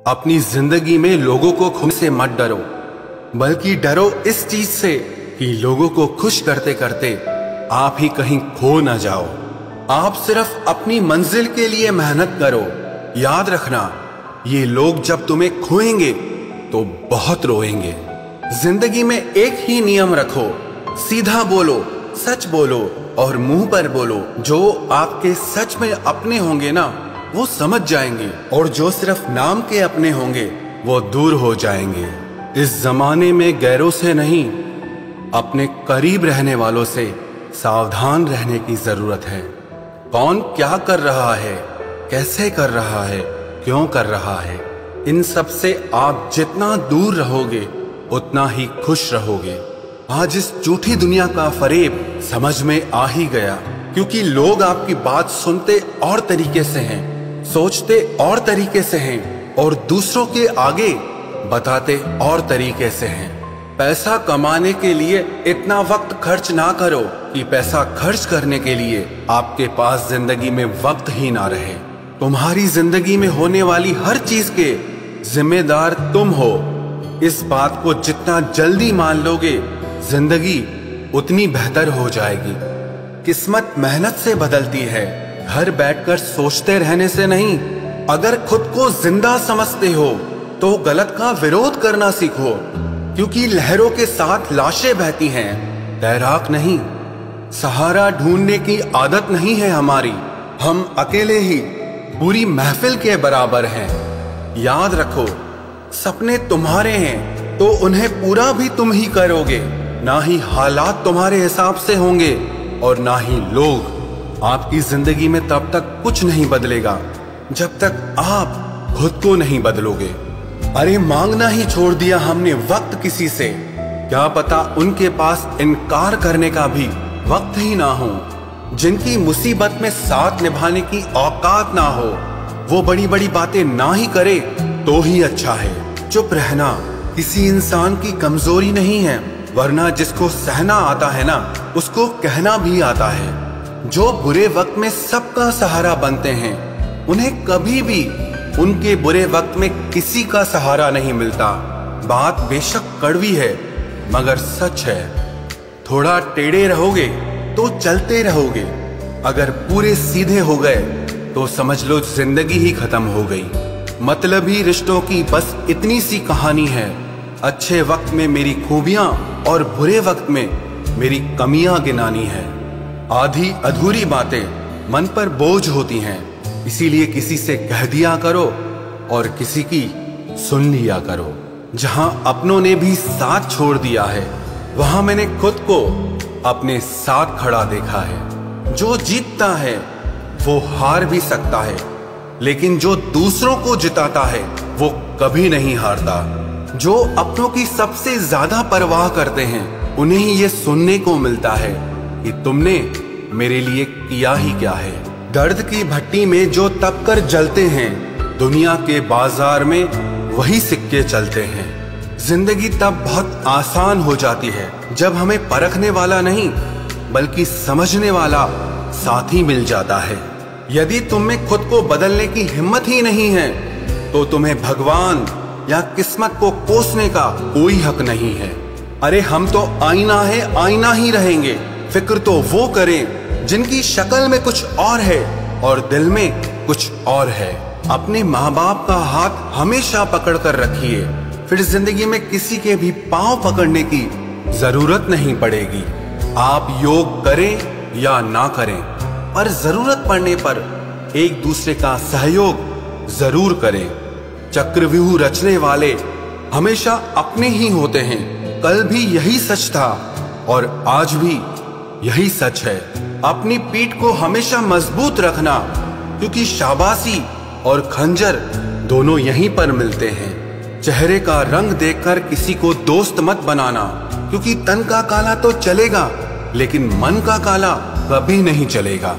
अपनी जिंदगी में लोगों को खुश से मत डरो, बल्कि डरो इस चीज से कि लोगों को खुश करते करते आप ही कहीं खो न जाओ। आप सिर्फ अपनी मंजिल के लिए मेहनत करो। याद रखना, ये लोग जब तुम्हें खोएंगे तो बहुत रोएंगे। जिंदगी में एक ही नियम रखो, सीधा बोलो, सच बोलो और मुंह पर बोलो। जो आपके सच में अपने होंगे ना, वो समझ जाएंगे, और जो सिर्फ नाम के अपने होंगे वो दूर हो जाएंगे। इस जमाने में गैरों से नहीं, अपने करीब रहने वालों से सावधान रहने की जरूरत है। कौन क्या कर रहा है, कैसे कर रहा है, क्यों कर रहा है, इन सब से आप जितना दूर रहोगे उतना ही खुश रहोगे। आज इस झूठी दुनिया का फरेब समझ में आ ही गया, क्योंकि लोग आपकी बात सुनते और तरीके से हैं, सोचते और तरीके से हैं और दूसरों के आगे बताते और तरीके से हैं। पैसा कमाने के लिए इतना वक्त खर्च ना करो कि पैसा खर्च करने के लिए आपके पास जिंदगी में वक्त ही ना रहे। तुम्हारी जिंदगी में होने वाली हर चीज के जिम्मेदार तुम हो। इस बात को जितना जल्दी मान लोगे, जिंदगी उतनी बेहतर हो जाएगी। किस्मत मेहनत से बदलती है, घर बैठकर सोचते रहने से नहीं। अगर खुद को जिंदा समझते हो तो गलत का विरोध करना सीखो, क्योंकि लहरों के साथ लाशें बहती हैं, तैराक नहीं। सहारा ढूंढने की आदत नहीं है हमारी, हम अकेले ही पूरी महफिल के बराबर हैं। याद रखो, सपने तुम्हारे हैं तो उन्हें पूरा भी तुम ही करोगे। ना ही हालात तुम्हारे हिसाब से होंगे और ना ही लोग। आपकी जिंदगी में तब तक कुछ नहीं बदलेगा जब तक आप खुद को नहीं बदलोगे। अरे मांगना ही छोड़ दिया हमने वक्त किसी से, क्या पता उनके पास इनकार करने का भी वक्त ही ना हो। जिनकी मुसीबत में साथ निभाने की औकात ना हो, वो बड़ी बड़ी बातें ना ही करे तो ही अच्छा है। चुप रहना किसी इंसान की कमजोरी नहीं है, वरना जिसको सहना आता है ना, उसको कहना भी आता है। जो बुरे वक्त में सबका सहारा बनते हैं, उन्हें कभी भी उनके बुरे वक्त में किसी का सहारा नहीं मिलता। बात बेशक कड़वी है मगर सच है। थोड़ा टेढ़े रहोगे तो चलते रहोगे, अगर पूरे सीधे हो गए तो समझ लो जिंदगी ही खत्म हो गई। मतलबी रिश्तों की बस इतनी सी कहानी है। अच्छे वक्त में मेरी खूबियां और बुरे वक्त में मेरी कमियां गिनानी है। आधी अधूरी बातें मन पर बोझ होती हैं, इसीलिए किसी से कह दिया करो और किसी की सुन लिया करो। जहां अपनों ने भी साथ छोड़ दिया है, वहां मैंने खुद को अपने साथ खड़ा देखा है। जो जीतता है वो हार भी सकता है, लेकिन जो दूसरों को जिताता है वो कभी नहीं हारता। जो अपनों की सबसे ज्यादा परवाह करते हैं, उन्हें ही ये सुनने को मिलता है कि तुमने मेरे लिए किया ही क्या है। दर्द की भट्टी में जो तप कर जलते हैं, दुनिया के बाजार में वही सिक्के चलते हैं। जिंदगी तब बहुत आसान हो जाती है जब हमें परखने वाला नहीं बल्कि समझने वाला साथी मिल जाता है। यदि तुम में खुद को बदलने की हिम्मत ही नहीं है तो तुम्हें भगवान या किस्मत को कोसने का कोई हक नहीं है। अरे हम तो आईना है, आईना ही रहेंगे। फिक्र तो वो करें जिनकी शक्ल में कुछ और है और दिल में कुछ और है। अपने माँ बाप का हाथ हमेशा पकड़ कर रखिए, फिर जिंदगी में किसी के भी पांव पकड़ने की जरूरत नहीं पड़ेगी। आप योग करें या ना करें, पर जरूरत पड़ने पर एक दूसरे का सहयोग जरूर करें। चक्रव्यूह रचने वाले हमेशा अपने ही होते हैं। कल भी यही सच था और आज भी यही सच है। अपनी पीठ को हमेशा मजबूत रखना, क्योंकि शाबाशी और खंजर दोनों यहीं पर मिलते हैं। चेहरे का रंग देखकर किसी को दोस्त मत बनाना, क्योंकि तन का काला तो चलेगा लेकिन मन का काला कभी नहीं चलेगा।